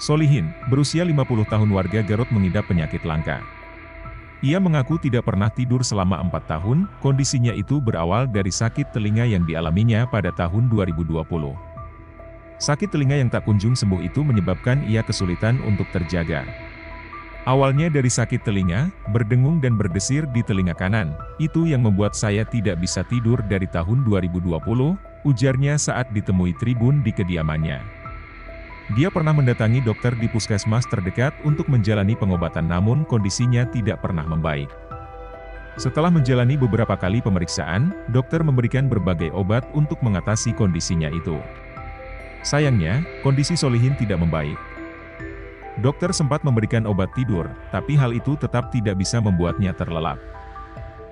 Solihin, berusia 50 tahun warga Garut mengidap penyakit langka. Ia mengaku tidak pernah tidur selama 4 tahun, kondisinya itu berawal dari sakit telinga yang dialaminya pada tahun 2020. Sakit telinga yang tak kunjung sembuh itu menyebabkan ia kesulitan untuk terjaga. Awalnya dari sakit telinga, berdengung dan berdesir di telinga kanan, itu yang membuat saya tidak bisa tidur dari tahun 2020, ujarnya saat ditemui Tribun di kediamannya. Dia pernah mendatangi dokter di puskesmas terdekat untuk menjalani pengobatan namun kondisinya tidak pernah membaik. Setelah menjalani beberapa kali pemeriksaan, dokter memberikan berbagai obat untuk mengatasi kondisinya itu. Sayangnya, kondisi Solihin tidak membaik. Dokter sempat memberikan obat tidur, tapi hal itu tetap tidak bisa membuatnya terlelap.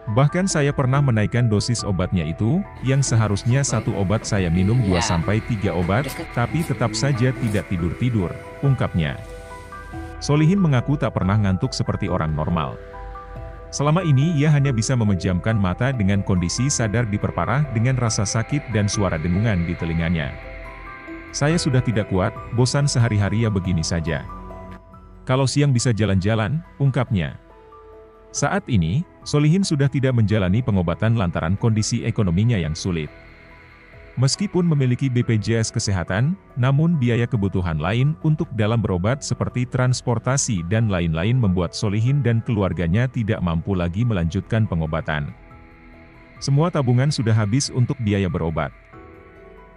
Bahkan saya pernah menaikkan dosis obatnya itu, yang seharusnya satu obat saya minum 2-3 obat, tapi tetap saja tidak tidur-tidur, ungkapnya. Solihin mengaku tak pernah ngantuk seperti orang normal. Selama ini ia hanya bisa memejamkan mata dengan kondisi sadar diperparah dengan rasa sakit dan suara dengungan di telinganya. Saya sudah tidak kuat, bosan sehari-hari ya begini saja. Kalau siang bisa jalan-jalan, ungkapnya. Saat ini, Solihin sudah tidak menjalani pengobatan lantaran kondisi ekonominya yang sulit. Meskipun memiliki BPJS Kesehatan, namun biaya kebutuhan lain untuk dalam berobat seperti transportasi dan lain-lain membuat Solihin dan keluarganya tidak mampu lagi melanjutkan pengobatan. Semua tabungan sudah habis untuk biaya berobat.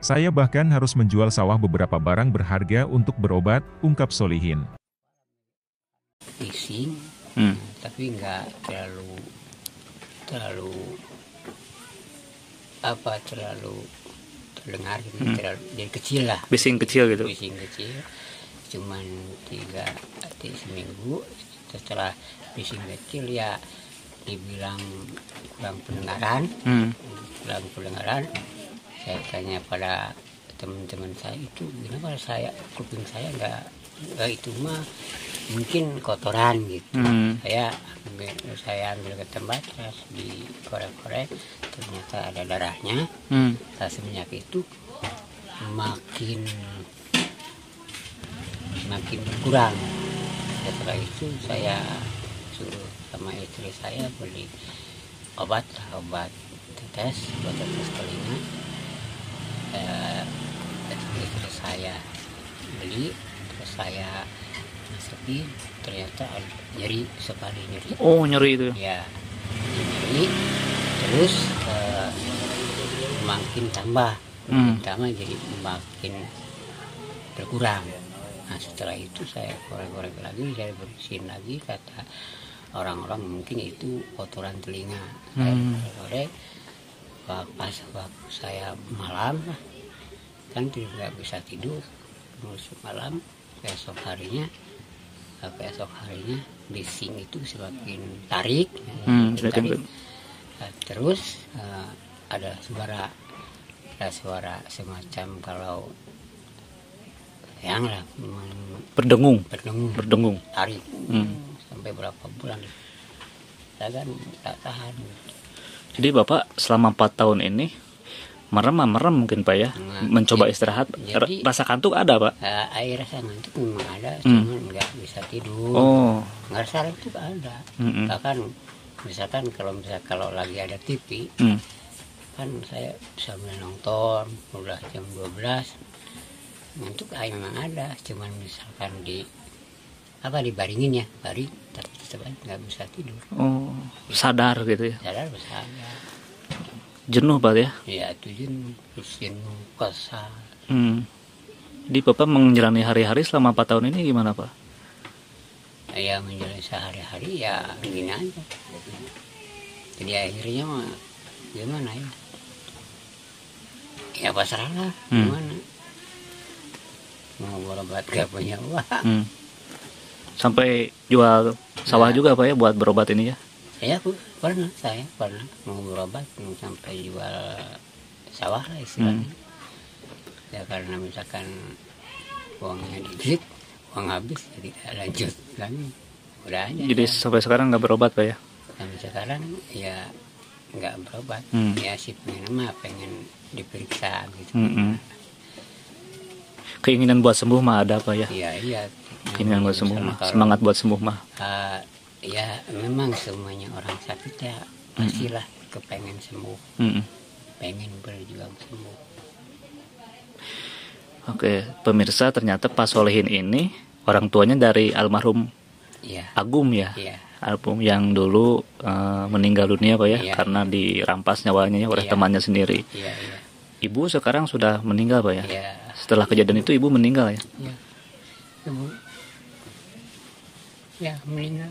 Saya bahkan harus menjual sawah beberapa barang berharga untuk berobat, ungkap Solihin. Bising, tapi nggak terlalu terdengar gitu, jadi kecil lah. Bising kecil gitu. Bising kecil, cuman 3 hari seminggu. Setelah bising kecil ya dibilang kurang pendengaran, Saya tanya pada teman-teman saya itu, kenapa kuping saya nggak itu mah mungkin kotoran gitu. Saya ambil ke tempat, terus dikorek-korek, ternyata ada darahnya. Semenjak itu makin berkurang. Setelah itu saya suruh sama istri saya beli obat tetes telinga. Istri saya beli, terus saya masukin, ternyata nyeri sekali. Oh, nyeri itu ya? Nyeri, terus makin tambah jadi makin berkurang. Nah, setelah itu saya korek-korek lagi, saya bersihin lagi, kata orang-orang mungkin itu kotoran telinga. Saya korek, pas waktu saya malam kan tidak bisa tidur, terus malam besok harinya bising itu semakin tarik, terus ada suara semacam kalau yang lah berdengung tarik sampai berapa bulan saya kan tak tahan. Jadi Bapak selama 4 tahun ini merem mungkin Pak ya, mencoba istirahat. Jadi, rasa kantuk ada Pak? Air rasa ngantuk memang ada, cuman nggak bisa tidur. Nggak rasa itu ada. Bahkan misalkan kalau lagi ada TV, kan saya bisa menonton, udah jam 12, ngantuk memang ada, cuman misalkan dibaringin ya, tetap nggak bisa tidur. Sadar gitu ya? Sadar. Jenuh Pak ya? Iya, itu jenuh, kesal. Jadi Bapak menjalani hari-hari selama 4 tahun ini gimana Pak? Ya menjalani sehari-hari ya gini aja. Jadi akhirnya mah gimana ya? Ya pasrah lah, gimana? Mau berobat gak punya uang. Sampai jual sawah juga Pak ya buat berobat ini ya? Saya pernah mau berobat sampai jual sawah lah istilahnya. Ya karena misalkan uangnya dikit, uang habis, jadi lanjut lagi. Udah aja. Jadi sampai sekarang nggak berobat Pak ya? Sampai sekarang ya nggak berobat. Ya sih pengen diperiksa gitu. keinginan buat sembuh mah ada Pak ya? Iya. Keinginan buat sembuh mah, semangat buat sembuh mah. Ya memang semuanya orang sakit ya pastilah kepengen sembuh, pengen berjuang sembuh. Oke, pemirsa, ternyata Pak Solihin ini orang tuanya dari almarhum Agum ya. Iya. Almarhum yang dulu meninggal dunia Pak ya, Iya. karena dirampas nyawanya ya oleh temannya sendiri. Iya. Ibu sekarang sudah meninggal Pak ya? Iya. Setelah kejadian itu ibu meninggal ya? Iya. Ibu. Ya meninggal.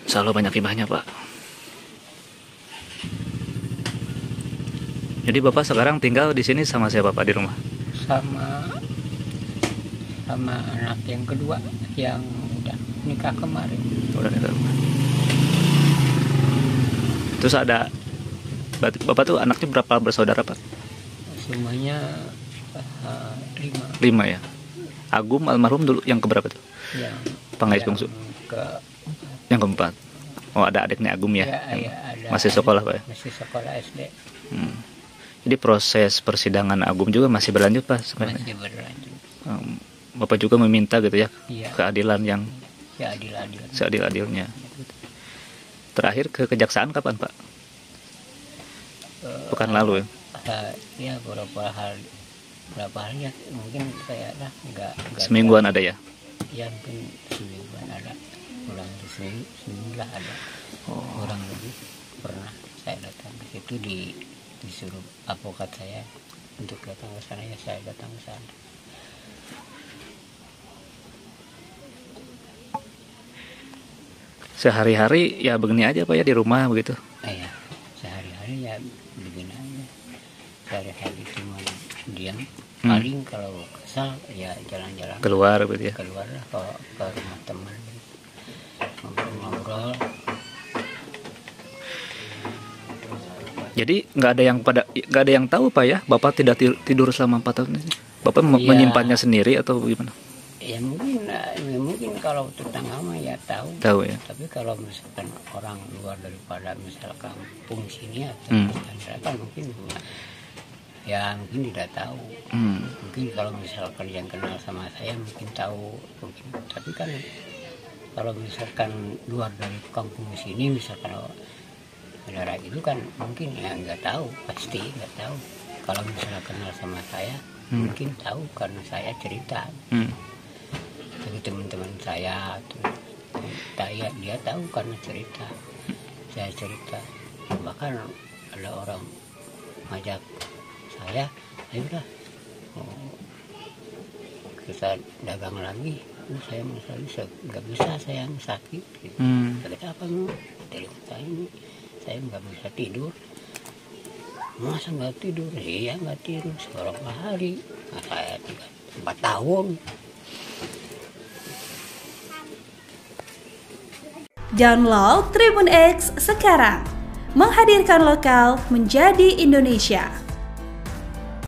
Selalu banyak hibahnya Pak. Jadi Bapak sekarang tinggal di sini sama siapa Pak di rumah? Sama anak yang kedua yang udah nikah kemarin. Udah nikah. Terus ada Bapak tuh anaknya berapa bersaudara Pak? Semuanya 5. 5 ya. Agum almarhum dulu yang keberapa tuh? Pangais bungsu. Yang keempat. Oh, ada adiknya Agum ya? Iya, ada. Masih sekolah Pak ya? Masih sekolah SD. Jadi proses persidangan Agum juga masih berlanjut Pak sebenarnya? Masih berlanjut. Bapak juga meminta gitu ya, Iya. keadilan yang seadil-adilnya. Terakhir ke kejaksaan kapan Pak? Pekan lalu ya? Ya beberapa hari ya, mungkin saya lah nggak semingguan ada ya? Ya mungkin semingguan ada, kurang lebih seminggu lah ada. Kurang lebih pernah saya datang ke situ disuruh advokat saya untuk datang ke sana, ya saya datang ke sana. Sehari-hari ya begini aja Pak ya di rumah begitu? Iya, sehari-hari ya begini aja. Sehari-hari cuma diam. Paling kalau kesal ya jalan-jalan. Keluar gitu ya? Keluar lah ke rumah teman. Ngobrol-ngobrol. Jadi nggak ada yang tahu Pak ya, Bapak tidak tidur selama 4 tahun ini. Bapak menyimpannya sendiri atau gimana? Ya mungkin kalau tetangga mah ya tahu. Tahu ya. Tapi kalau misalkan orang luar daripada misal kampung sini atau masyarakat mungkin tidak tahu. Mungkin kalau misalkan yang kenal sama saya mungkin tahu. Tapi kan kalau misalkan luar dari kampung sini misalkan saudara itu kan mungkin ya nggak tahu, pasti nggak tahu. Kalau misalnya kenal sama saya mungkin tahu karena saya cerita. Jadi teman-teman saya dia tahu karena saya cerita. Bahkan ada orang ngajak saya, ayo udah kita dagang lagi. Saya nggak bisa, saya sakit. Gitu. Sakit apa nu? Dari saya ini saya nggak bisa tidur. Masa nggak tidur? Iya nggak tidur beberapa hari. Nah, saya 4 tahun. Download Tribun X sekarang, menghadirkan lokal menjadi Indonesia.